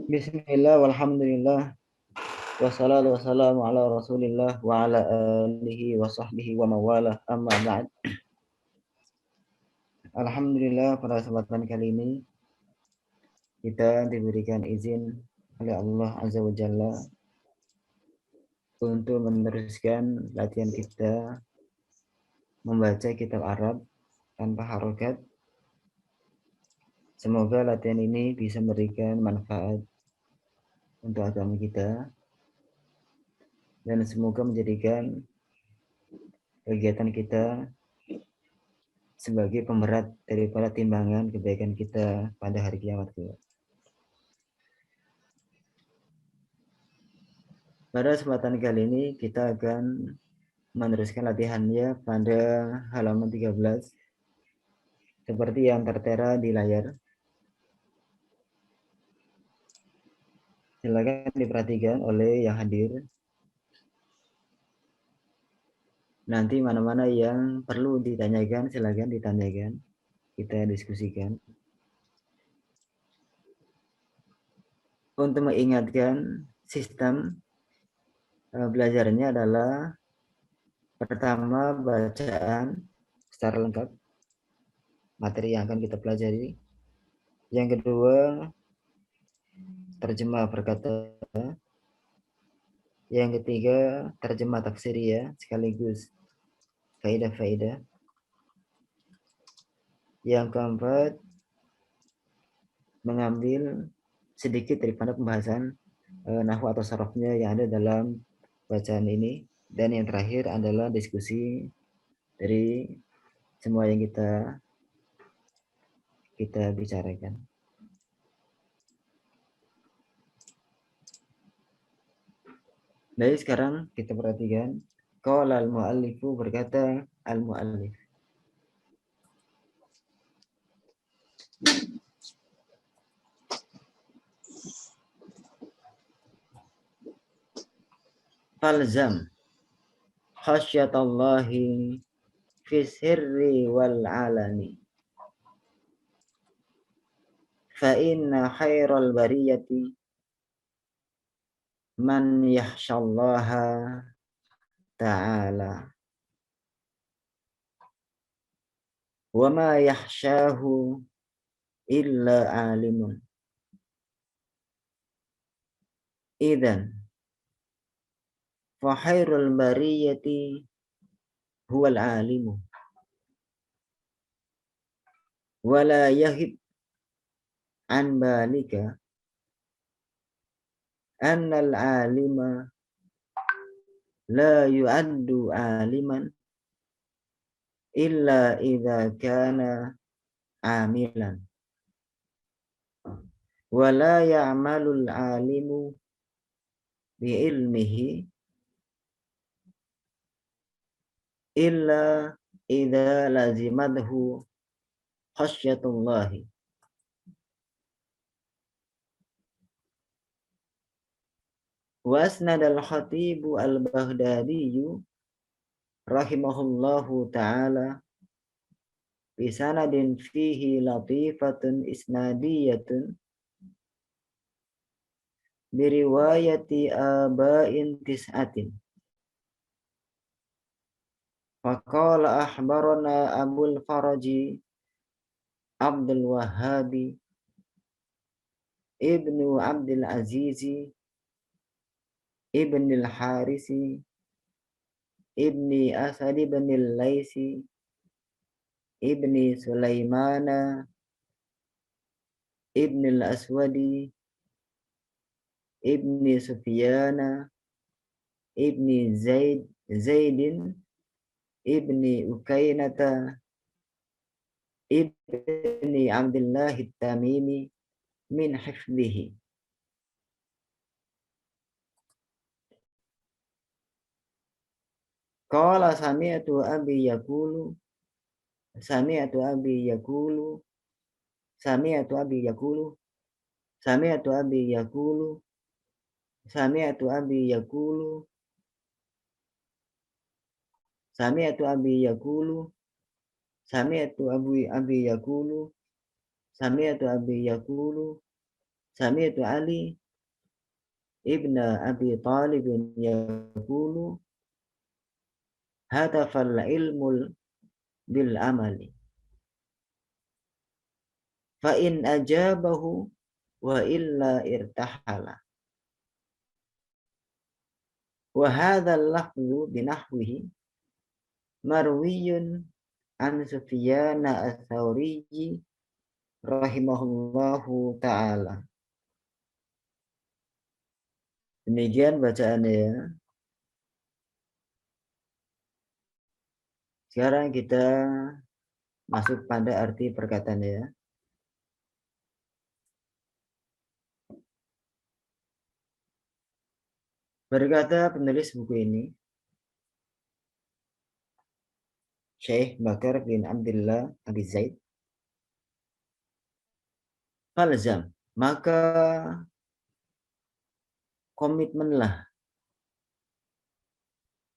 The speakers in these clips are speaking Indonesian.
Bismillah, walhamdulillah, wassalatu wassalamu ala rasulillah wa ala alihi wa sahbihi wa mawalah, amma ba'd. Alhamdulillah, pada kesempatan kali ini kita diberikan izin oleh Allah Azza wa Jalla untuk meneruskan latihan kita membaca kitab Arab tanpa harokat. Semoga latihan ini bisa memberikan manfaat untuk agama kita dan semoga menjadikan kegiatan kita sebagai pemberat daripada timbangan kebaikan kita pada hari kiamat kelak. Pada kesempatan kali ini kita akan meneruskan latihannya pada halaman 13 seperti yang tertera di layar. Silakan diperhatikan oleh yang hadir. Nanti mana-mana yang perlu ditanyakan silakan ditanyakan. Kita diskusikan. Untuk mengingatkan sistem belajarnya adalah pertama bacaan secara lengkap materi yang akan kita pelajari. Yang kedua terjemah perkata. Yang ketiga terjemah tafsiriyah sekaligus faedah-faedah. Yang keempat mengambil sedikit daripada pembahasan nahwu atau sarafnya yang ada dalam bacaan ini. Dan yang terakhir adalah diskusi dari semua yang kita bicarakan. Jadi sekarang kita perhatikan. Qala al-mu'allifu, berkata al-mu'allif. Falzam khasyatallahi fi sirri wal alani. Fa inna khairal bariyati man yahshallaha ta'ala. Wa ma yahshahu illa alimun. Idzan fa khairul bariyati huwal alimu. Wa la yahib an balika annal alima la yu'addu aliman illa idza kana amilan. Wa la ya'malul alimu bi ilmihi illa idza lazimadhu khasyatullahi. Wa asnada al-khatibu al-Baghdadiyu rahimahullahu ta'ala bisanadin fihi latifatun isnadiyatun biriwayati aba'in tis'atin. Faqala ahbarana Abul Faraji Abdul Wahhabi Ibnu Abdul Azizi Ibnil Harisi Ibni Asad ibnil Laisi Ibni Sulaimana Ibnil Aswadi Ibni Sufyana Ibni Zaidin Ibni Ukainata Ibni Abdullah Tamimi min hifdhihi. Qala sami'tu abi yaqulu sami'tu abi yaqulu sami'tu abi yaqulu sami'tu abi yaqulu sami'tu abi yaqulu sami'tu abi yaqulu sami'tu abi yaqulu sami'tu abi yaqulu sami'tu Ali ibn Abi Talib yaqulu hatafal ilmul bil amali fa in ajabahu wa illa irtahala wa hadzal lafzu binahwihi marwiyun an Sufyan ats-Tsauri rahimahullahu taala. Demikian bacaannya ya. Sekarang kita masuk pada arti perkataannya ya. Berkata penulis buku ini, Syekh Bakar bin Abdullah Abi Zaid, falzam, maka komitmenlah,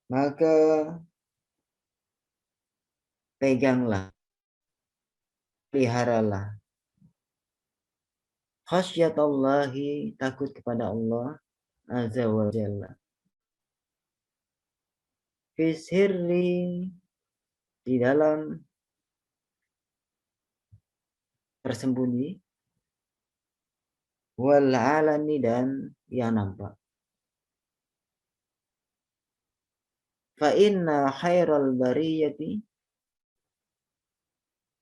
maka peganglah, peliharalah khasyatallahi, takut kepada Allah azza wa jalla, fisirri, di dalam tersembunyi, wal alani, dan yang nampak. Fa inna khairal bariyati,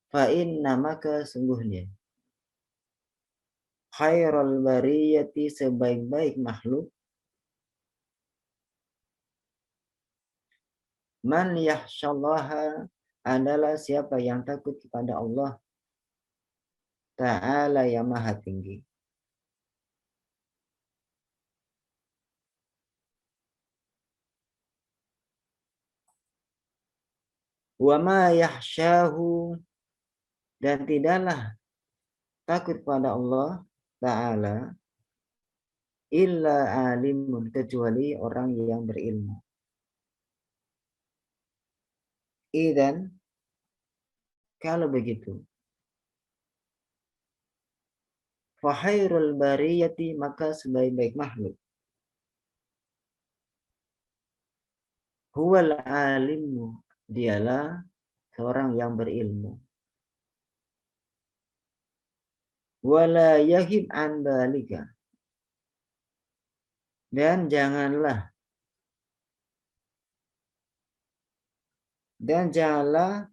fa inna, maka sungguhnya, khairal bariyati, sebaik-baik makhluk, man yahsyallaha, adalah siapa yang takut kepada Allah Ta'ala yang maha tinggi. Wa ma yahsyahu, dan tidaklah takut kepada Allah Ta'ala illa alimun, kecuali orang yang berilmu. Idan, kalau begitu, fahairul bariyati, maka sebaik-baik makhluk, huwal alimu, dialah seorang yang berilmu. Wala yahib an balika, dan janganlah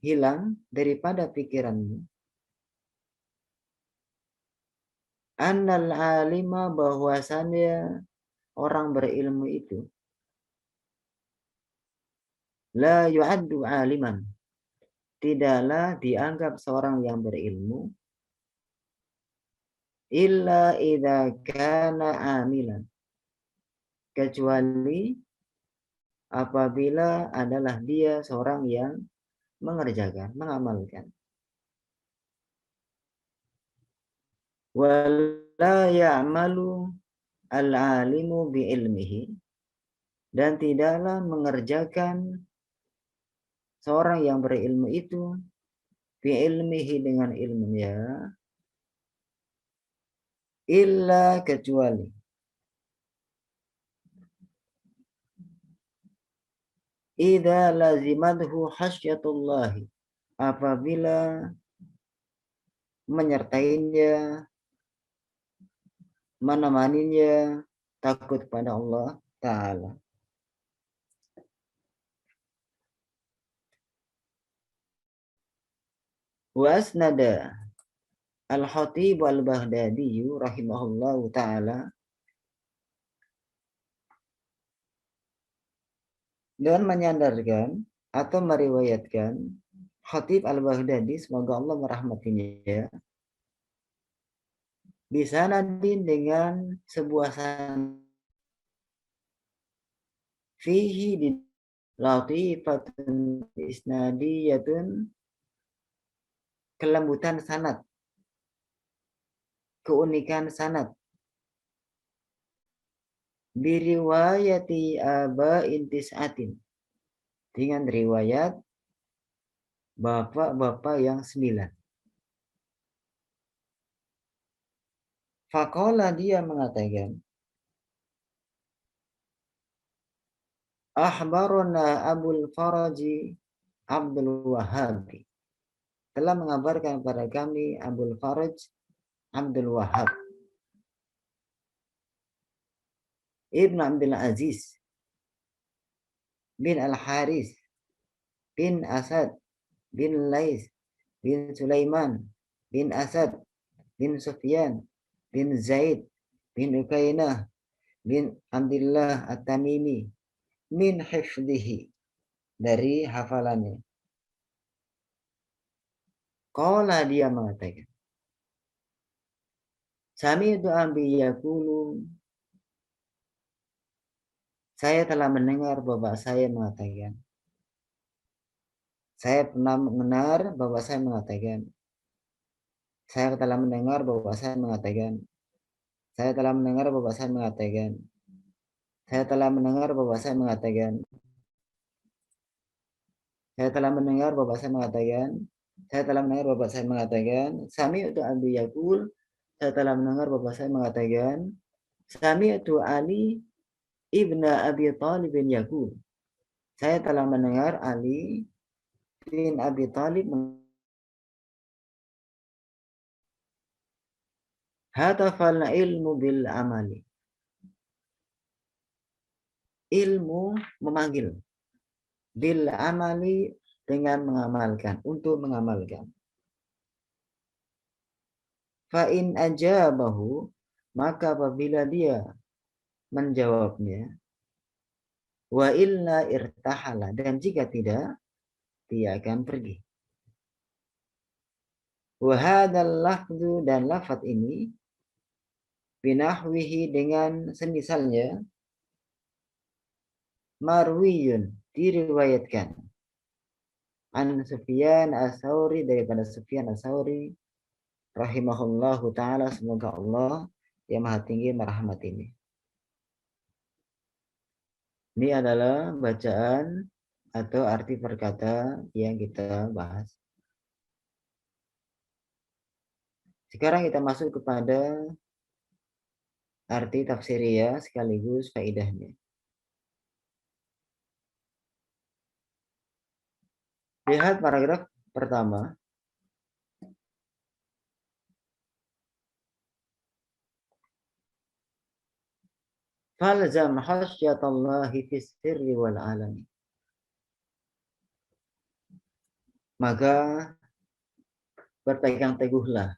hilang daripada pikiranmu annal alima, bahwasannya orang berilmu itu la yu'addu aliman, tidaklah dianggap seorang yang berilmu illa idza kana amilan, kecuali apabila adalah dia seorang yang mengerjakan, mengamalkan. Wala ya'malu al-alimu bi'ilmihi, dan tidaklah mengerjakan seorang yang berilmu itu bi'ilmihi, dengan ilmunya, illa, kecuali idza lazimadhu khasyatullahi, apabila menyertainya, menemaninya takut pada Allah Ta'ala. Wasnada Al-Khatib Al-Baghdadi rahimahullahu ta'ala, dan menyandarkan atau meriwayatkan Khatib Al-Baghdadi, semoga Allah merahmatinya, bisanadin, dengan sebuah sanad, fihi di latifatun isnadiyatun, kelembutan sanad, keunikan sanad, biriwayati aba'in tis'atin, dengan riwayat bapak-bapak yang 9. Faqala, dia mengatakan, akhbarana Abul Faraji Abdul Wahhab, telah mengabarkan kepada kami Abul Faraj Abdul Wahhab Ibn Abdul Aziz bin Al-Haris bin Asad bin Lais bin Sulaiman bin Asad bin Sufyan bin Zaid bin Ukainah bin Abdullah At-Tamimi min hifdihi, dari hafalannya. Qala, dia mengatakan, sami'tu abi yaqulu, saya telah mendengar bapak saya mengatakan, saya pernah mendengar bapak saya mengatakan, saya telah mendengar bapak saya mengatakan, saya telah mendengar bapak saya mengatakan, saya telah mendengar bapak saya mengatakan, saya telah mendengar bapak saya mengatakan, saya telah mendengar bapak saya mengatakan, sami'tu abi yaqul, saya telah mendengar bapak saya mengatakan, sami'tu Ali ibna Abi Thalib bin yaqul, saya telah mendengar Ali bin Abi Thalib hatafal ilmu bil amali, ilmu memanggil, bil amali dengan mengamalkan, untuk mengamalkan. Fa in ajabahu, maka apabila dia menjawabnya, wa illa irtahala, dan jika tidak, dia akan pergi. Wa hadzal lafzu, dan lafaz ini, binahwihi, dengan semisalnya, marwiyun, diriwayatkan, an Sufyan As-Tsauri, daripada Sufyan As-Tsauri rahimahullahu ta'ala, semoga Allah yang maha tinggi merahmatinya. Ini adalah bacaan atau arti perkata yang kita bahas. Sekarang kita masuk kepada arti tafsiriyah sekaligus faidahnya. Lihat paragraf pertama. Falzam khasyatallahi fis sirri wal alami. Maka berpegang teguhlah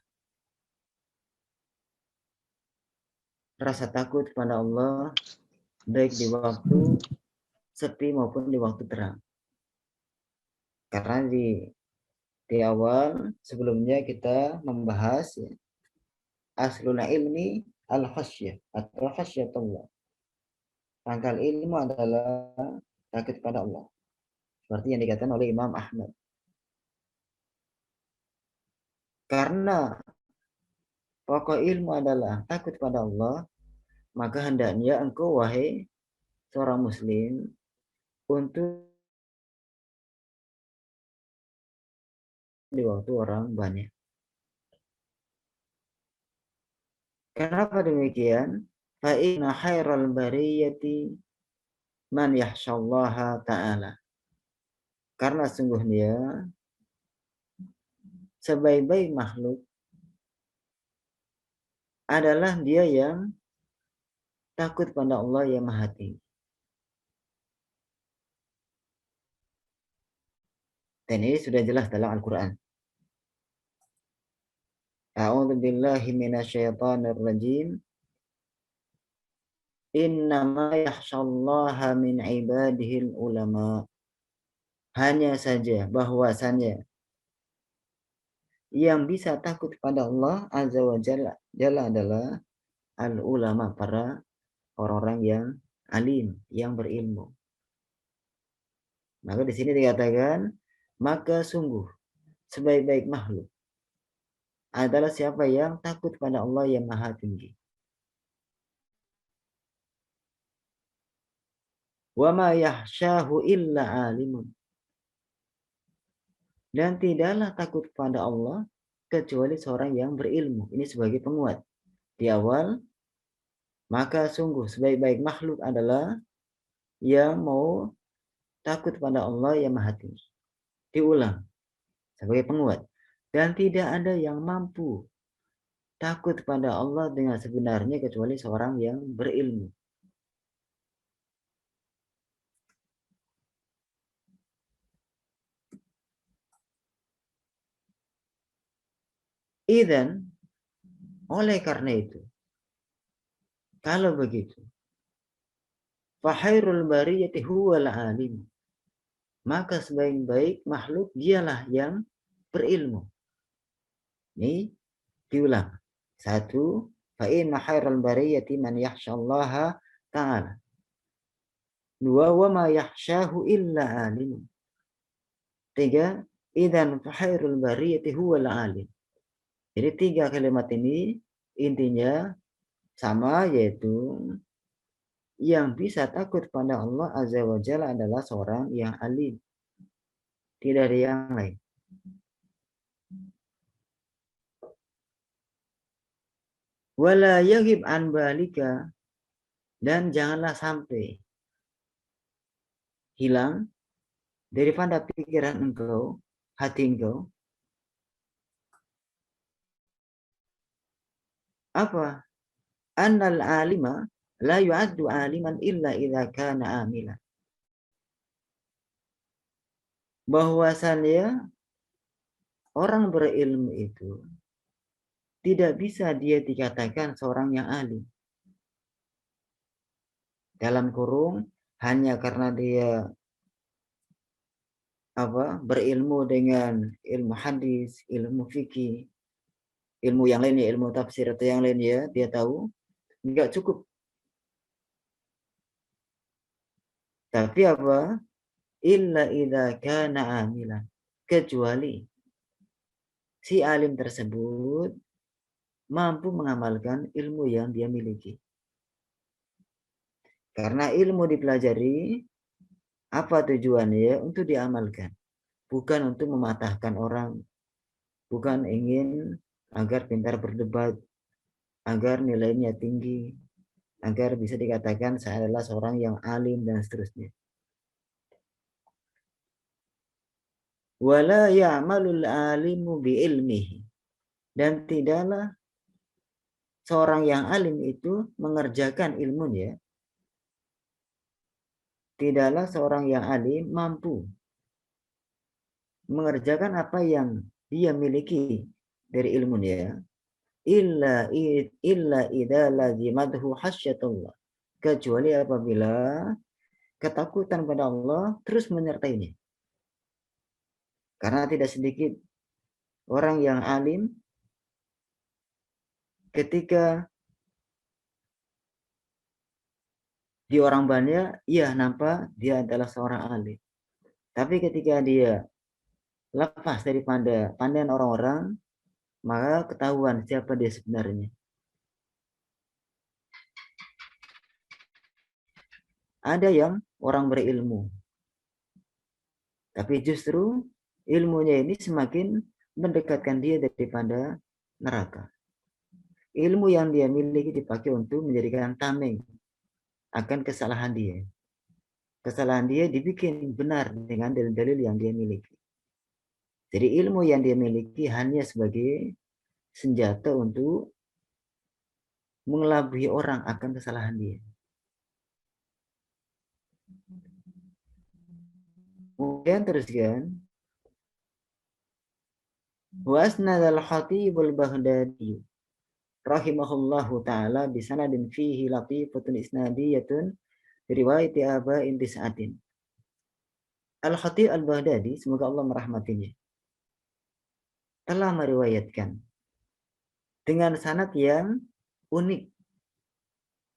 rasa takut kepada Allah, baik di waktu sepi maupun di waktu terang. Karena di awal sebelumnya kita membahas, ya, aslul ilmi al-khasyah atau khasyatullah. Pangkal ilmu adalah takut kepada Allah, seperti yang dikatakan oleh Imam Ahmad. Karena pokok ilmu adalah takut pada Allah, maka hendaknya engkau, wahai seorang muslim, untuk di waktu orang banyak. Kenapa demikian? Fa inna khairal bariyati man yahsyallaha ta'ala. Karena sungguhnya sebaik-baik makhluk adalah dia yang takut pada Allah yang maha tinggi. Dan ini sudah jelas dalam Al-Quran. A'udzu billahi minasyaitonir rajim. Innama yakhsyallaha min ibadihil ulama. Hanya saja bahwasanya yang bisa takut kepada Allah Azza wa Jalla adalah al-ulama, para orang-orang yang alim, yang berilmu. Maka di sini dikatakan, maka sungguh sebaik-baik makhluk adalah siapa yang takut pada Allah yang maha tinggi. Wa ma yahsyahu illa alimun. Dan tidaklah takut pada Allah kecuali seorang yang berilmu. Ini sebagai penguat. di awal, maka sungguh sebaik-baik makhluk adalah yang mau takut pada Allah yang Maha Tinggi. Diulang sebagai penguat. Dan tidak ada yang mampu takut pada Allah dengan sebenarnya kecuali seorang yang berilmu. Idzan, oleh karena itu, kalau begitu, fahairul bariyati huwal alim. Maka sebaik-baik makhluk dialah yang berilmu. Ini diulang. Satu, fa inna khairal bariyati man yakhshallaha ta'ala. Dua, wa ma yakhshahu illa alim. Tiga, idzan fa khairul bariyati huwal alim. Jadi tiga kalimat ini intinya sama, yaitu yang bisa takut pada Allah Azza wa Jalla adalah seorang yang alim. Tidak ada yang lain. Wala yaghib an balika, dan janganlah sampai hilang daripada pikiran engkau, hati engkau, apa? Annal alima la yu'addu aliman illa idza kana amila. Bahwasannya orang berilmu itu tidak bisa dia dikatakan seorang yang alim. Dalam kurung, hanya karena dia berilmu dengan ilmu hadis, ilmu fikih, ilmu yang lainnya, ilmu tafsir atau yang lainnya, dia tahu, enggak cukup. Tapi apa? Illa idza kana amilan. Kecuali si alim tersebut mampu mengamalkan ilmu yang dia miliki. Karena ilmu dipelajari, apa tujuannya? Untuk diamalkan. Bukan untuk mematahkan orang. Bukan ingin agar pintar berdebat, agar nilainya tinggi, agar bisa dikatakan saya adalah seorang yang alim dan seterusnya. Wala ya'malul alimu bi'ilmihi. Dan tidaklah seorang yang alim itu mengerjakan ilmunya. Tidaklah seorang yang alim mampu mengerjakan apa yang dia miliki dari ilmunya, illa idza lazimathu hasyatullah, kecuali apabila ketakutan pada Allah terus menyertainya. Karena tidak sedikit orang yang alim ketika di orang banyak, ya nampak dia adalah seorang alim. Tapi ketika dia lepas daripada pandangan orang-orang, maka ketahuan siapa dia sebenarnya. Ada yang orang berilmu, tapi justru ilmunya ini semakin mendekatkan dia daripada neraka. Ilmu yang dia miliki dipakai untuk menjadikan tameng akan kesalahan dia. Kesalahan dia dibikin benar dengan dalil-dalil yang dia miliki. Jadi ilmu yang dia miliki hanya sebagai senjata untuk mengelabui orang akan kesalahan dia. Kemudian teruskan, wasnad al-Khatib al-Baghdadi rahimahullahu taala bi sanadin fihi latifatun isnadiyatun riwayat aba intisaatin. Al-Khatib al-Baghdadi, semoga Allah merahmatinya, telah meriwayatkan dengan sanad yang unik.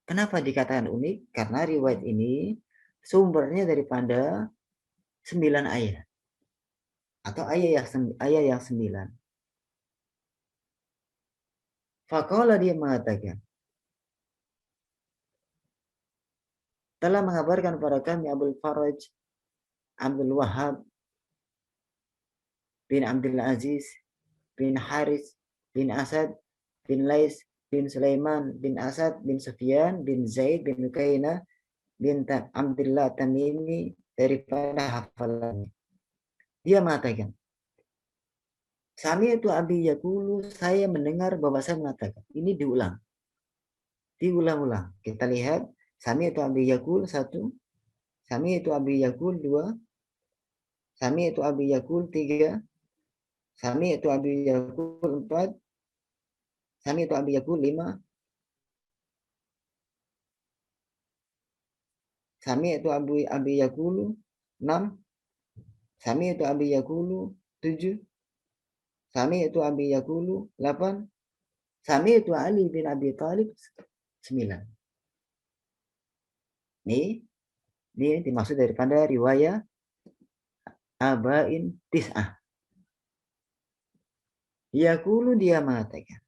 Kenapa dikatakan unik? Karena riwayat ini sumbernya daripada 9 ayat atau ayat yang 9. Faqala, dia mengatakan, telah mengabarkan kepada kami Abdul Faraj Abdul Wahab bin Abdul Aziz bin Haris bin Asad bin Lais bin Sulaiman bin Asad bin Sufyan bin Zaid bin Ukaina bin Abdullah Tamimi daripada hafalannya. Dia mengatakan, Sami itu Abi Yakulu, saya mendengar bahwa saya mengatakan. Ini diulang-ulang. Kita lihat, Sami itu Abi Yakul 1, Sami itu Abi Yakul 2, Sami itu Abi Yakul 3, Sami itu Abi Yakul 4, Sami itu Abi Yakul 5, Sami itu Abi Yakulu 6, Sami itu Abi Yakulu 7, Sami itu Abi Yakulu 8, Sami itu Ali bin Abi Thalib 9. Ini dimaksud daripada riwayat Abain Tis'ah. Yaqulu, dia mengatakan,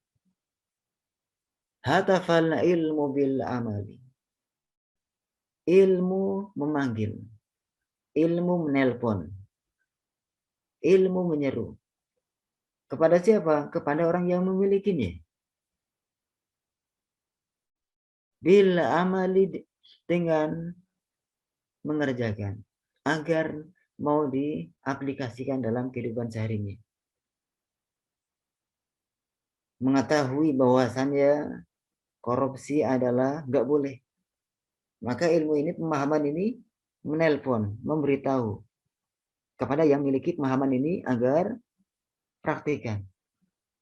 hatafal ilmu bil amali. Ilmu memanggil, ilmu menelpon, ilmu menyeru. Kepada siapa? Kepada orang yang memilikinya. Bil amali, dengan mengerjakan, agar mau diaplikasikan dalam kehidupan sehari-hari. Mengetahui bahwasannya korupsi adalah nggak boleh. Maka ilmu ini, pemahaman ini menelpon, memberitahu kepada yang memiliki pemahaman ini agar praktikan,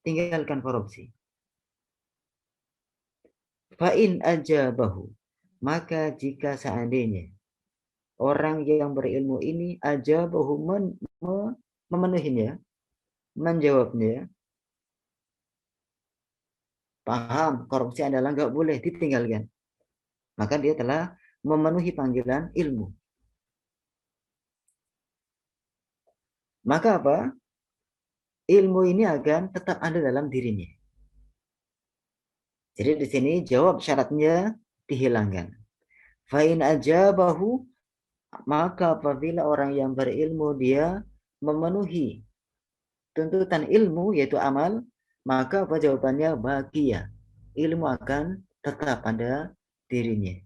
tinggalkan korupsi. Fa'in ajabahu, maka jika seandainya orang yang berilmu ini ajabahu, memenuhinya, menjawabnya, paham korupsi adalah nggak boleh, ditinggalkan, maka dia telah memenuhi panggilan ilmu. Maka apa? Ilmu ini akan tetap ada dalam dirinya. Jadi di sini jawab syaratnya dihilangkan. Fa'in ajabahu, maka apabila orang yang berilmu dia memenuhi tuntutan ilmu yaitu amal, maka apa jawabannya? Bahagia. Ilmu akan tetap pada dirinya.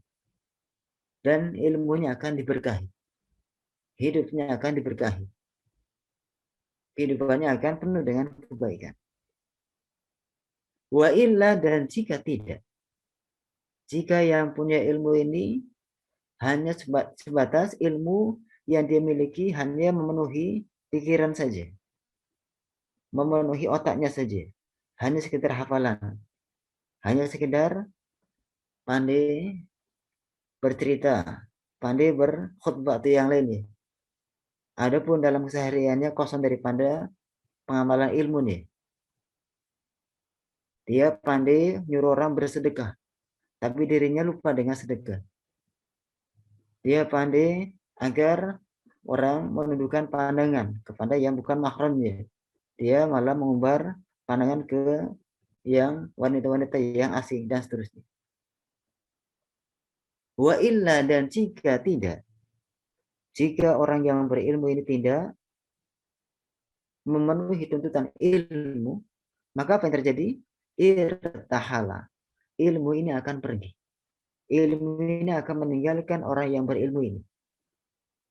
Dan ilmunya akan diberkahi. Hidupnya akan diberkahi. Kehidupannya akan penuh dengan kebaikan. Wa illa, dan jika tidak, jika yang punya ilmu ini hanya sebatas ilmu yang dia miliki hanya memenuhi pikiran saja, memenuhi otaknya saja, hanya sekedar hafalan, hanya sekedar pandai bercerita, pandai berkhutbah atau yang lainnya. Adapun dalam kesehariannya kosong daripada pengamalan ilmu nih. Dia pandai nyuruh orang bersedekah, tapi dirinya lupa dengan sedekah. Dia pandai agar orang menundukkan pandangan kepada yang bukan mahramnya. Dia malah mengumbar pandangan ke yang wanita-wanita yang asing dan seterusnya. Wa illa, dan jika tidak, jika orang yang berilmu ini tidak memenuhi tuntutan ilmu, maka apa yang terjadi? Irtahala. Ilmu ini akan pergi. Ilmu ini akan meninggalkan orang yang berilmu ini.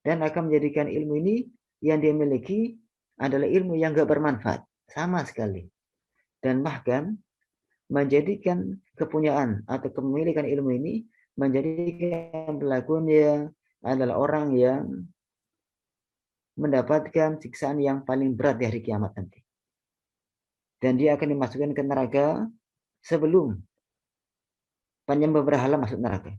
Dan akan menjadikan ilmu ini yang dia miliki adalah ilmu yang gak bermanfaat. Sama sekali. Dan bahkan menjadikan kepunyaan atau kepemilikan ilmu ini menjadikan pelakunya adalah orang yang mendapatkan siksaan yang paling berat di hari kiamat nanti. Dan dia akan dimasukkan ke neraka sebelum penyembah berhala masuk neraka.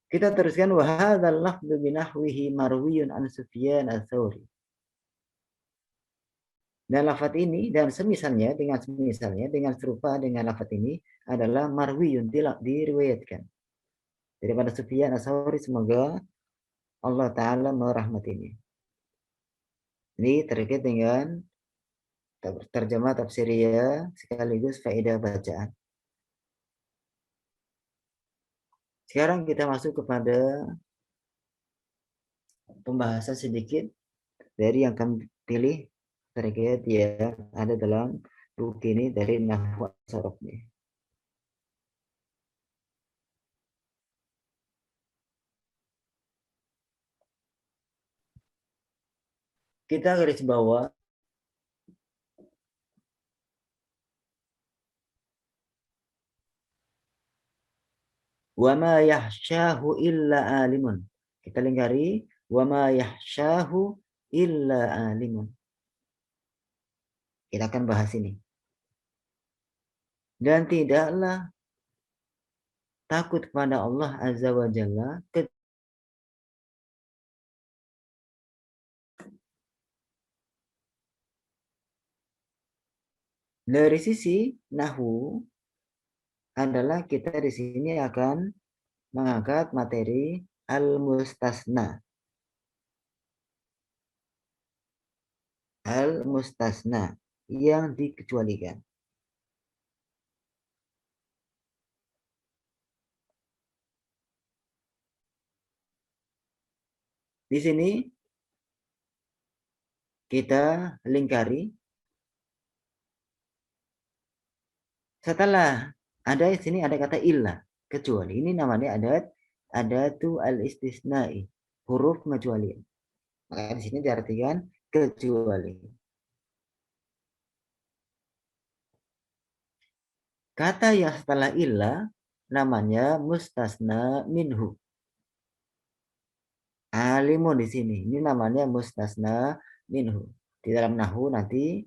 Kita teruskan, wa hadzal lafdzu binahwihi marwiyun an Sufyan ats-Tsauri. Dan lafaz ini dan semisalnya dengan serupa dengan lafaz ini adalah marwiyun, diriwayatkan daripada Sufyan ats-Tsauri, semoga Allah taala merahmatinya. Ini terkait dengan terjemah tafsiriyah sekaligus faedah bacaan. Sekarang kita masuk kepada pembahasan sedikit dari yang kami pilih terkait yang ada dalam buku ini dari Nahwu Sorofnya. Kita garis bawah wa ma yahsyahu illa alimun. Kita lingkari wa ma yahsyahu illa alimun. Kita akan bahas ini. Dan tidaklah takut kepada Allah Azza wa Jalla dari sisi nahwu adalah kita di sini akan mengangkat materi al-mustasna. Al-mustasna yang dikecualikan. Di sini kita lingkari setelah ada di sini ada kata illa, kecuali. Ini namanya adatu al-istisna'i, huruf kecualian. Maka di sini diartikan kecuali. Kata yang setelah illa namanya mustasna minhu. Alimun di sini. Ini namanya mustasna minhu. Di dalam nahwu nanti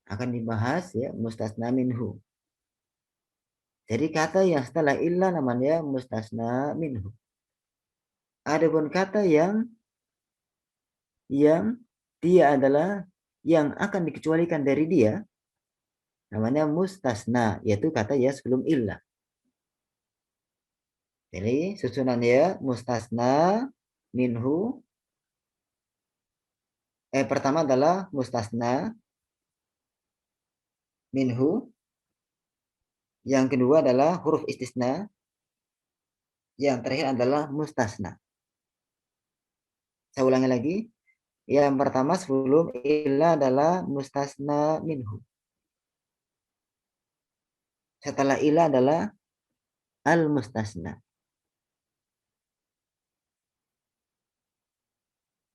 akan dibahas ya mustasna minhu. Jadi kata yang setelah illa namanya mustasna minhu. Adapun kata yang dia adalah yang akan dikecualikan dari dia namanya mustasna, yaitu kata ya sebelum illa. Jadi susunannya mustasna minhu. Pertama adalah mustasna minhu. Yang kedua adalah huruf istisna. Yang terakhir adalah mustasna. Saya ulangi lagi. Yang pertama sebelum illa adalah mustasna minhu. Setelah illa adalah al-mustasna.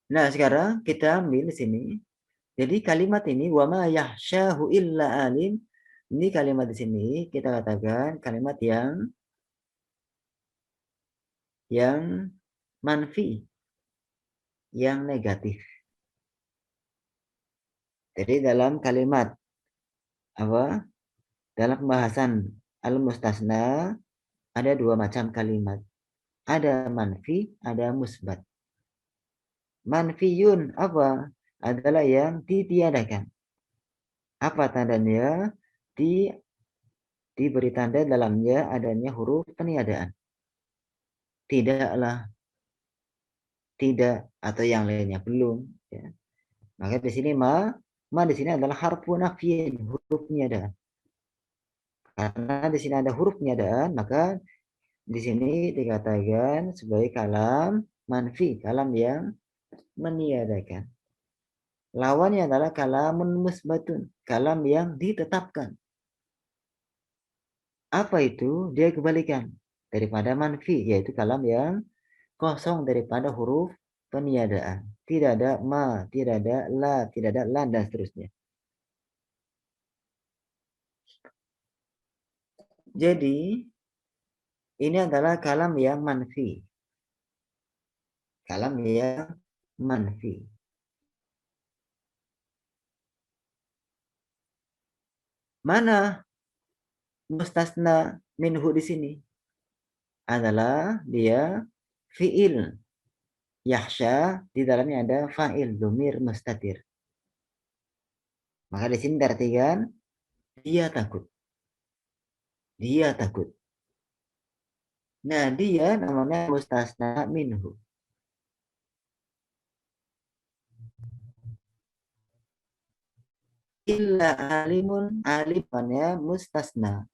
Nah, sekarang kita ambil di sini. Jadi kalimat ini wa ma yahsyahu illa alim. Ini kalimat di sini kita katakan kalimat yang manfi, yang negatif. Jadi dalam kalimat apa? Dalam pembahasan al-mustasna ada dua macam kalimat. Ada manfi, ada musbat. Manfiyun apa? Adalah yang ditiadakan. Apa tandanya? Diberi tanda dalamnya adanya huruf peniadaan. Tidaklah, tidak, atau yang lainnya belum. Ya. Maka di sini ma di sini adalah harfu nafyin, huruf peniadaan. Karena di sini ada huruf peniadaan, maka di sini dikatakan sebagai kalam manfi, kalam yang meniadakan. Lawannya adalah kalamun musbatun, kalam yang ditetapkan. Apa itu? Dia kebalikan daripada manfi, yaitu kalam yang kosong daripada huruf peniadaan. Tidak ada ma, tidak ada la, tidak ada lan, dan seterusnya. Jadi, ini adalah kalam yang manfi. Kalam yang manfi. Mana mustasna minhu di sini? Adalah dia fi'il. Yahsya di dalamnya ada fa'il, domir mustatir. Maka di sini diartikan dia takut. Dia takut. Nah, dia namanya mustasna minhu. Illa alimun, alimannya mustasna.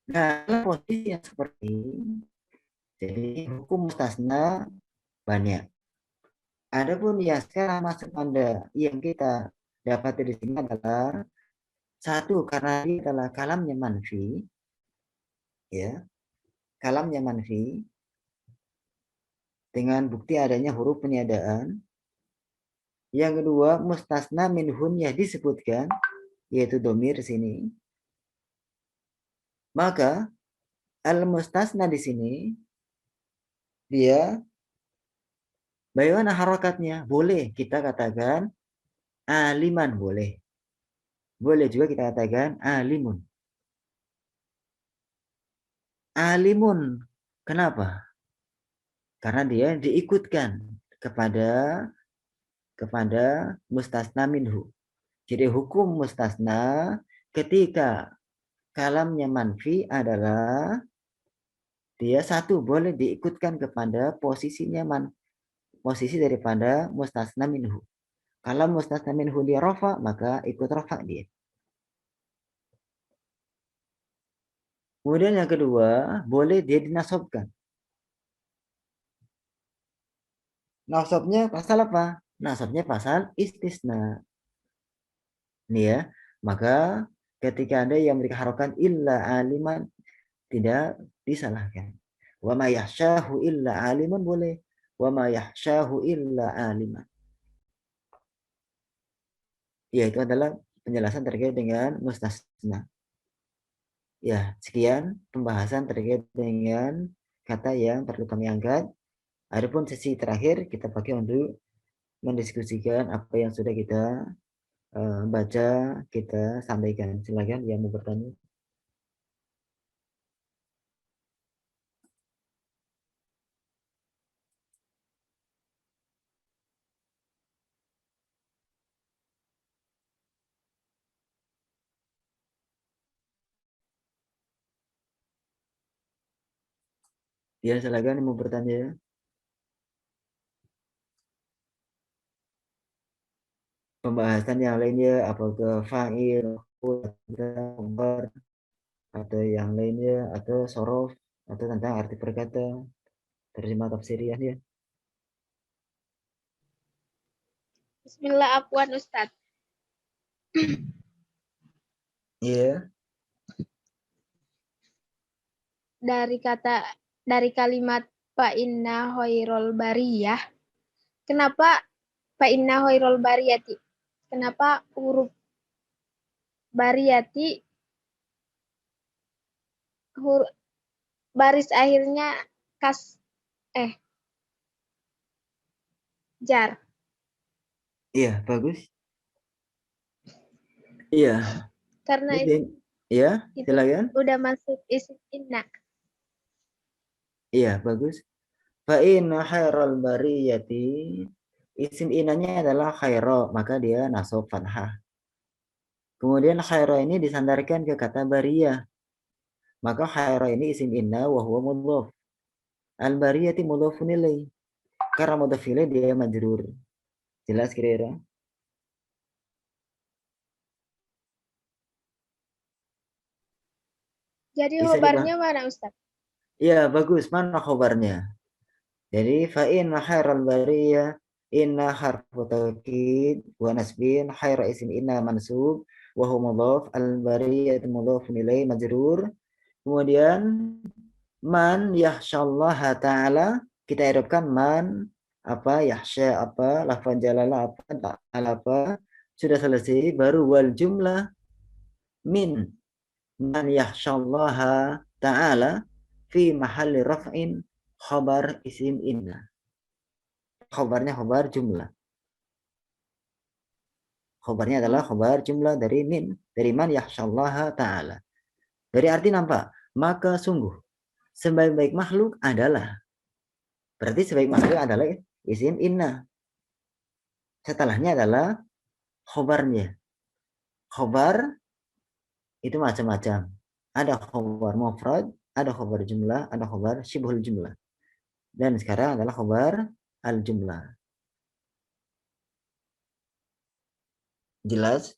Nah, dalam posisi yang seperti ini, Jadi hukum mustasna banyak. Adapun yang sekarang masuk pada yang kita dapat di sini adalah satu, karena dia adalah kalamnya manfi, ya, kalamnya manfi dengan bukti adanya huruf peniadaan. Yang kedua, mustasna minhun ya disebutkan, yaitu domir di sini. Maka al-mustasna di sini dia bagaimana harokatnya? Boleh kita katakan aliman, boleh. Boleh juga kita katakan alimun. Alimun. Kenapa? Karena dia diikutkan kepada mustasna minhu. Jadi hukum mustasna ketika kalamnya manfi adalah dia satu boleh diikutkan kepada posisi daripada mustasna minhu. Kalau mustasna minhu dia rafa, maka ikut rafa dia. Kemudian yang kedua, boleh dia dinasobkan. Nasabnya pasal apa? Nasabnya pasal istisna. Ini ya. Maka ketika ada yang memberikan harokan illa aliman, tidak disalahkan. Wa ma yahsyahu illa aliman boleh. Wa ma yahsyahu illa aliman. Ya, itu adalah penjelasan terkait dengan mustasna. Ya, sekian pembahasan terkait dengan kata yang perlu kami angkat. Adapun sesi terakhir kita pakai untuk mendiskusikan apa yang sudah kita baca, kita sampaikan. Silakan yang mau bertanya. Ya, silakan yang mau bertanya. Pembahasan yang lainnya, apakah fa'il, atau yang lainnya, atau sorof, atau tentang arti perkata, terjemah tafsiriyah ya. Bismillah, afwan Ustadz. Iya. Dari kalimat fa inna khairul bariyah. Kenapa fa inna khairul bariyati? Kenapa huruf bariyati baris akhirnya jar? Iya, bagus. Iya. Karena ya, itu silakan. udah masuk isim inna. Iya, bagus. Fa inna khairal bariyati, isim inanya adalah khairo, maka dia nasab fathah. Kemudian khairo ini disandarkan ke kata bariyah. Maka khairo ini isim inna wa huwa mudhaf. Al bariyati mudhafun ilaih. Karena mudhaf ilaih dia majrur. Jelas kira-kira? Jadi khobarnya mana Ustaz? Iya, bagus. Mana khobarnya? Jadi fa inna khairal bariyah inna harfu taukid wa nasbin khaira isim inna mansub wa huwa mudhaf al bariyah mudhafun ilaih majrur. Kemudian man yahsyallaha ta'ala kita irobkan man apa yahsya apa lafaz jalalah apa ta'ala apa sudah selesai baru wal jumlah min man yahsyallaha ta'ala fi mahalli raf'in khabar isim inna. Khabarnya khabar jumlah. Khabarnya adalah khabar jumlah dari min, dari man yahsyallaha ta'ala. Dari arti nampak, maka sungguh sebaik-baik makhluk adalah. Berarti sebaik makhluk adalah isim inna. Setelahnya adalah khobarnya. Khobar itu macam-macam. Ada khobar mufrad, ada khobar jumlah, ada khobar syibhul jumlah. Dan sekarang adalah khobar al-jumlah. Jelas?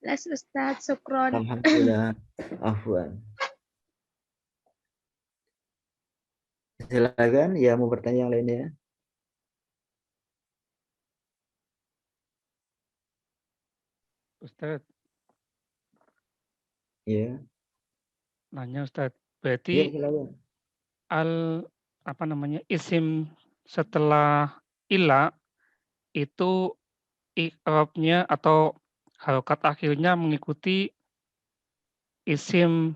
Jelas Ustaz, syukron. Alhamdulillah. Afwan. Silakan, ya mau bertanya yang lainnya. Ustadz, Ya, nanya Ustadz. ya Berarti silakan. isim setelah ila itu i'rabnya atau harokat akhirnya mengikuti isim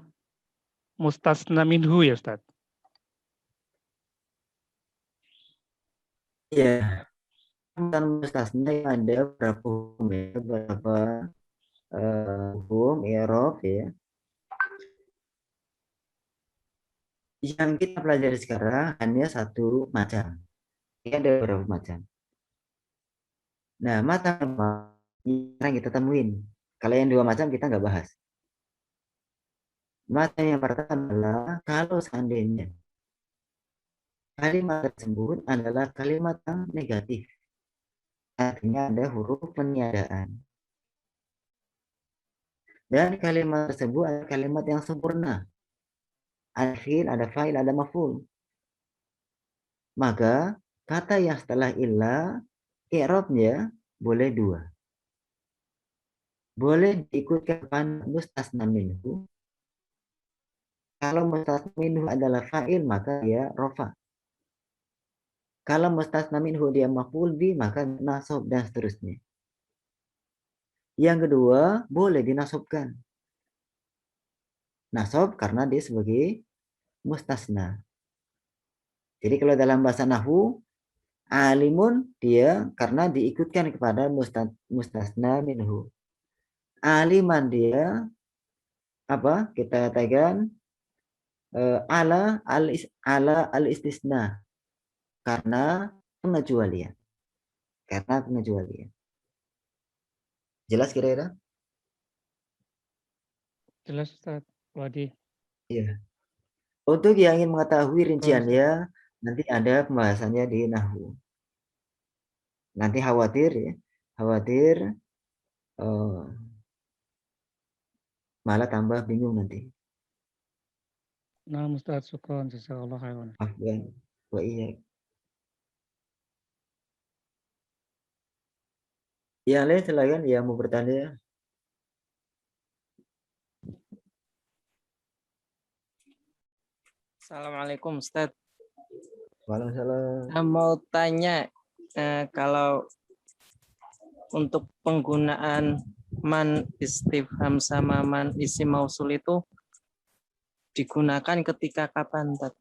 mustasna minhu ya Ustadz? Ya, tentang mustasna yang ada beberapa hukum ya, beberapa hukum i'rab ya. Yang kita pelajari sekarang hanya satu macam. Ini ada beberapa macam. Nah, macam apa yang kita temuin? Kalau yang dua macam kita nggak bahas. Macam yang pertama adalah kalau seandainya kalimat tersebut adalah kalimat yang negatif. Artinya ada huruf peniadaan. Dan kalimat tersebut adalah kalimat yang sempurna. Ada fi'il, ada fa'il, ada maf'ul. Maka kata yang setelah illa, i'rabnya boleh dua. Boleh diikutkan pada mustasna minhu. Kalau mustasna minhu adalah fa'il, maka dia rofa. Kalau mustasna minhu dia maf'ul bi, maka nasab dan seterusnya. Yang kedua, boleh dinasobkan. Nasab karena dia sebagai mustasna. Jadi kalau dalam bahasa nahwu, alimun dia karena diikutkan kepada mustasna minhu. Aliman dia apa? Kita katakan ala al istisna karena pengecualian. Karena pengecualian. Jelas kira-kira? Jelas Ustadz. Wadi. Iya. Untuk yang ingin mengetahui Ustadz. rinciannya, nanti ada pembahasannya di nahwu. Nanti khawatir ya, khawatir malah tambah bingung nanti. Nah, Ustadz, syukron, jazakallah khairan. Afwan wa iya. Yang lain silakan yang mau bertanya. Assalamualaikum Ustadz. Waalaikumsalam. Saya mau tanya kalau untuk penggunaan man istifham sama man isim mausul itu digunakan ketika kapan, Ustadz?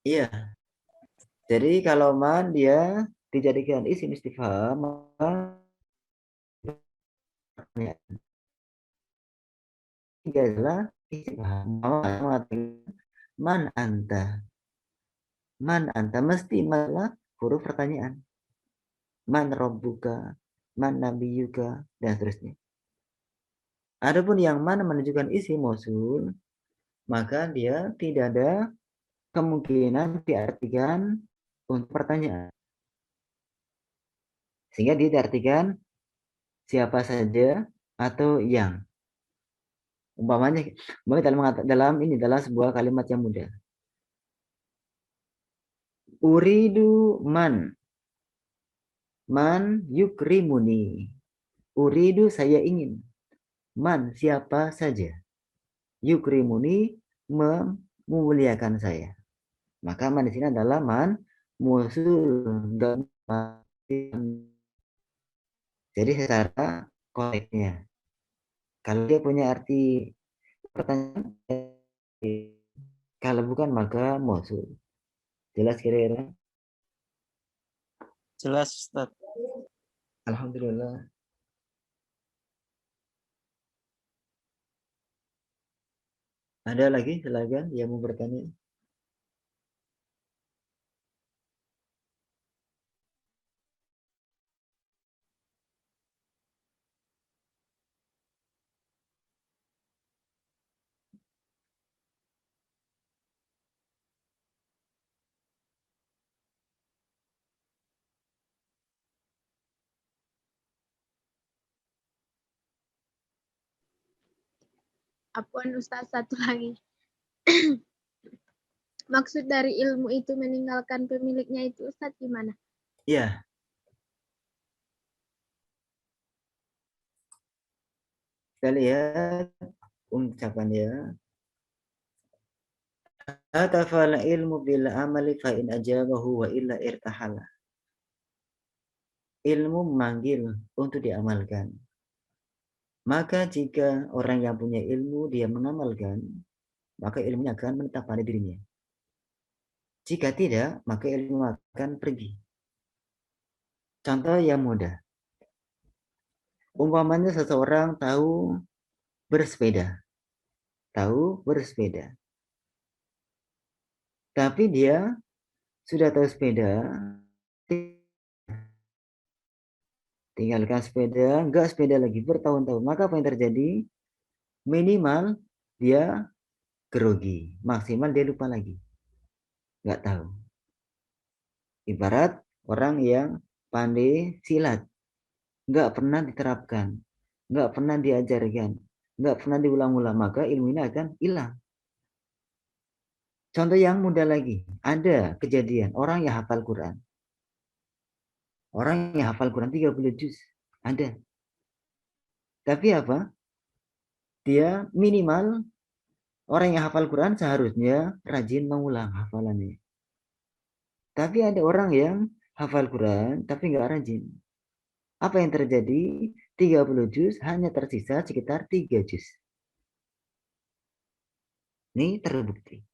Iya. Jadi kalau man dia dijadikan isim istifham, maka dia adalah istifham. Mengatakan man anta. Man anta mesti malah huruf pertanyaan. Man rabbuka, man nabiyuka, dan seterusnya. Adapun yang mana menunjukkan isim mausul, maka dia tidak ada kemungkinan diartikan untuk pertanyaan. Sehingga dia diartikan siapa saja atau yang. Umpamanya dalam sebuah kalimat yang mudah. Uridu man. Man yukrimuni. Uridu saya ingin. Man siapa saja. Yukrimuni memuliakan saya. Maka man di sini adalah man musul dan jadi secara konteksnya. Kalau dia punya arti pertanyaan, kalau bukan maka musul. Jelas kira-kira? Jelas Ustadz. Alhamdulillah. Ada lagi silakan yang mau bertanya. Apaan Ustaz, satu lagi. maksud dari ilmu itu meninggalkan pemiliknya itu Ustaz gimana? Ya, kita lihat ucapannya. Atafal ilmu bil amali fa in ajabahu wa illa irtahala. Ilmu memanggil untuk diamalkan. Maka jika orang yang punya ilmu dia mengamalkan, maka ilmunya akan menetap pada dirinya. Jika tidak, maka ilmu akan pergi. Contoh yang mudah. Umpamanya seseorang tahu bersepeda. Tapi dia sudah tahu sepeda, tinggalkan sepeda, enggak sepeda lagi bertahun-tahun. Maka apa yang terjadi? Minimal dia grogi, maksimal dia lupa lagi. Enggak tahu. Ibarat orang yang pandai silat, enggak pernah diterapkan, enggak pernah diajarkan, enggak pernah diulang-ulang, maka ilmu ini akan hilang. Contoh yang mudah lagi, ada kejadian orang yang hafal Quran. Orang yang hafal Quran 30 juz, ada. Tapi apa? Dia minimal, orang yang hafal Quran seharusnya rajin mengulang hafalannya. Tapi ada orang yang hafal Quran tapi nggak rajin. Apa yang terjadi? 30 juz hanya tersisa sekitar 3 juz. Ini terbukti.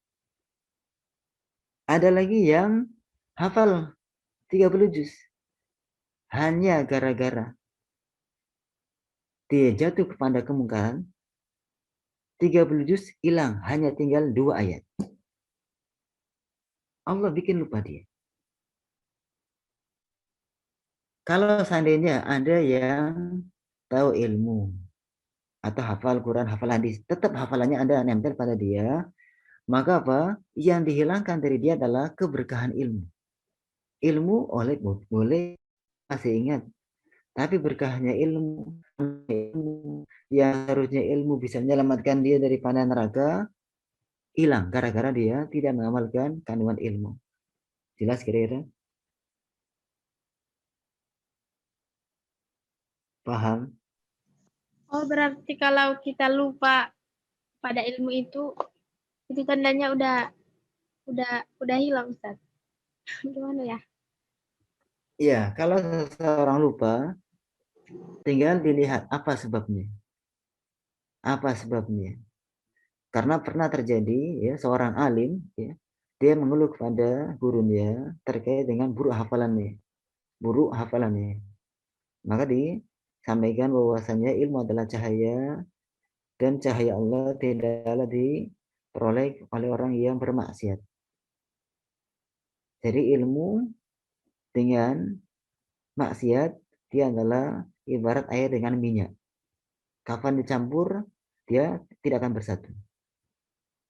Ada lagi yang hafal 30 juz. Hanya gara-gara dia jatuh kepada kemungkaran, 30 juz hilang, hanya tinggal 2 ayat. Allah bikin lupa dia. Kalau seandainya ada yang tahu ilmu atau hafal Quran, hafal hadis, tetap hafalannya ada nempel pada dia, maka apa? Yang dihilangkan dari dia adalah keberkahan ilmu. Ilmu boleh masih ingat, tapi berkahnya ilmu yang harusnya ilmu bisa menyelamatkan dia dari panah neraka, hilang gara-gara dia tidak mengamalkan kandungan ilmu. Jelas kira-kira? Paham? Oh, berarti kalau kita lupa pada ilmu itu tandanya udah hilang Ustaz. Gimana ya? Iya, kalau seseorang lupa, tinggal dilihat apa sebabnya. Apa sebabnya? Karena pernah terjadi ya seorang alim ya, dia mengeluh kepada gurunya terkait dengan buruk hafalannya. Maka disampaikan bahwasanya ilmu adalah cahaya dan cahaya Allah tidaklah diperoleh oleh orang yang bermaksiat. Jadi ilmu dengan maksiat dia adalah ibarat air dengan minyak. Kapan dicampur dia tidak akan bersatu.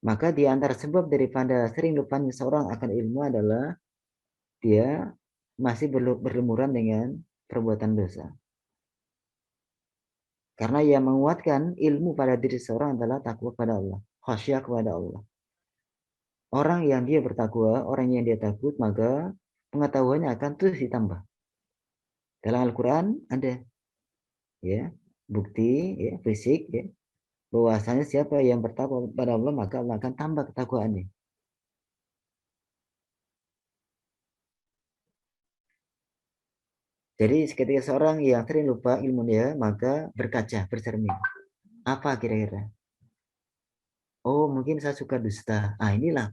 Maka di antara sebab daripada sering lupanya seorang akan ilmu adalah dia masih berlumuran dengan perbuatan dosa. Karena yang menguatkan ilmu pada diri seorang adalah takwa kepada Allah, khasyah kepada Allah. Orang yang dia bertakwa, orang yang dia takut, maka pengetahuannya akan terus ditambah. Dalam Al-Quran ada ya bukti ya fisik ya bahwasanya siapa yang bertakwa kepada Allah maka Allah akan tambah ketakwaannya. Jadi ketika seorang yang sering lupa ilmunya, maka berkaca, bercermin. Apa kira-kira? Oh, mungkin saya suka dusta. Ah, inilah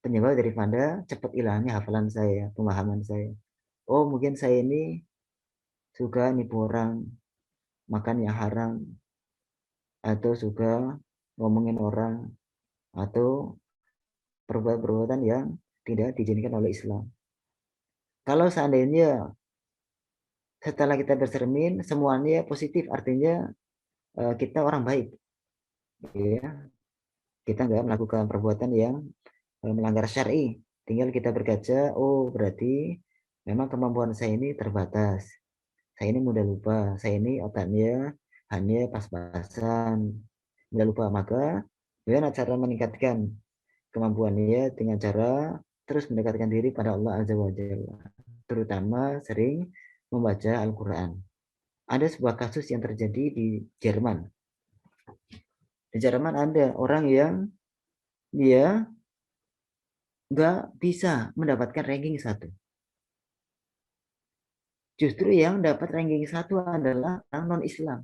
penyebab daripada cepat hilangnya hafalan saya, pemahaman saya. Oh, mungkin saya ini suka nipu orang, makan yang haram, atau suka ngomongin orang, atau perbuatan yang tidak diizinkan oleh Islam. Kalau seandainya setelah kita bercermin semuanya positif, artinya kita orang baik, ya. Kita nggak melakukan perbuatan yang melanggar syar'i. Tinggal kita berkaca, oh berarti memang kemampuan saya ini terbatas. Saya ini mudah lupa, saya ini otaknya hanya pas-pasan, mudah lupa. Maka bagaimana cara meningkatkan kemampuannya dengan cara terus mendekatkan diri pada Allah Azza wa Jalla, terutama sering membaca Al-Quran. Ada sebuah kasus yang terjadi di Jerman. Di Jerman ada orang yang dia nggak bisa mendapatkan ranking 1. Justru yang dapat ranking 1 adalah orang non-Islam.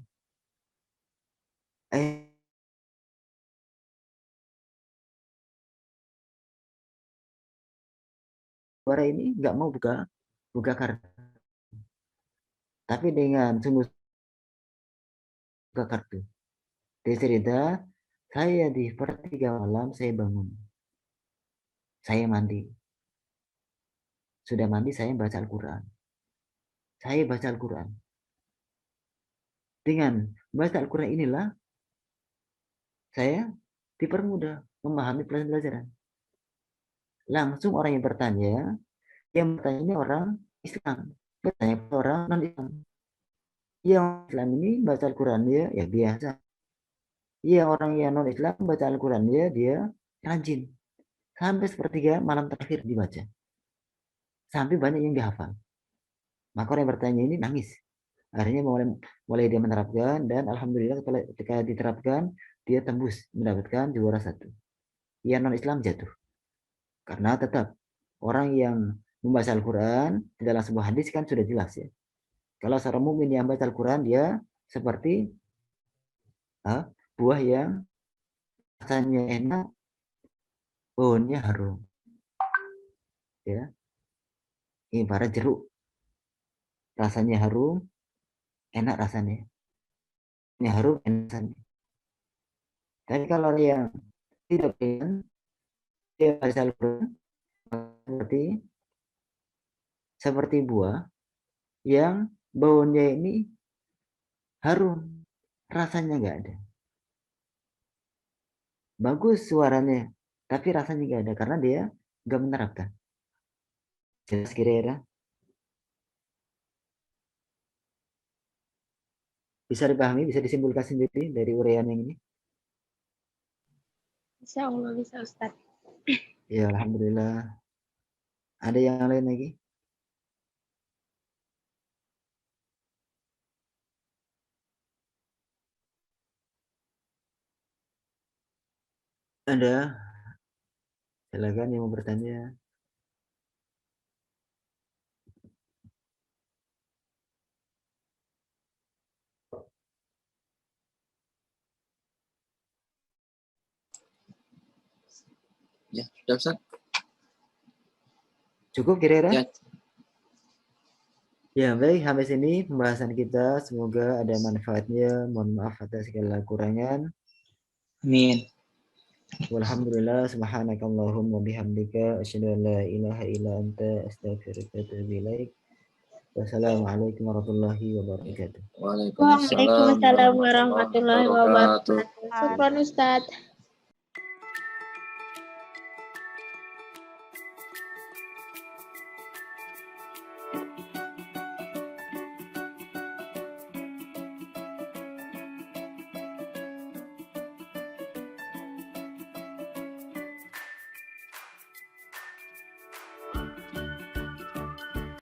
Suara ini nggak mau buka kartu. Tapi dengan sungguh buka kartu. Dia cerita, saya di sepertiga malam saya bangun. Saya mandi. Sudah mandi saya baca Al-Quran. Saya baca Al-Quran. Dengan baca Al-Quran inilah saya dipermudah memahami pelajaran. Langsung orang yang bertanya ini orang Islam, bertanya orang non-Islam. Yang Islam ini baca Al-Quran ya biasa. Yang orang yang non-Islam baca Al-Quran dia rajin. Sampai sepertiga malam terakhir dibaca. Sampai banyak yang dihafal. Maka orang yang bertanya ini nangis. Akhirnya mulai dia menerapkan, dan alhamdulillah ketika diterapkan dia tembus mendapatkan juara 1. Yang non-Islam jatuh. Karena tetap orang yang membaca Al-Quran di dalam sebuah hadis kan sudah jelas ya. Kalau seorang mukmin yang baca Al-Quran dia seperti buah yang rasanya enak, baunya harum. Ya. Ibarat jeruk. Rasanya harum, enak rasanya. Ini harum, enak rasanya. Tapi kalau yang tidak pengen, dia baca Al-Quran seperti buah yang baunya ini harum, rasanya nggak ada. Bagus suaranya, tapi rasanya nggak ada karena dia nggak menerapkan. Jelas kira-kira? Bisa dipahami, bisa disimpulkan sendiri dari uraian yang ini? Insya Allah bisa, Ustaz. Ya, alhamdulillah. Ada yang lain lagi? Ada? Silakan yang mau bertanya. Ya, sudah Ustaz. Cukup kira-kira? Ya. Ya, baik. Sampai sini pembahasan kita. Semoga ada manfaatnya. Mohon maaf atas segala kekurangan. Amin. Walhamdulillah, subhanakallahumma bihamdika asyhadu an la ilaha illa anta astaghfiruka wa atubu ilaik. Wassalamualaikum warahmatullahi wabarakatuh. Waalaikumsalam warahmatullahi wabarakatuh. Syukran, Ustaz.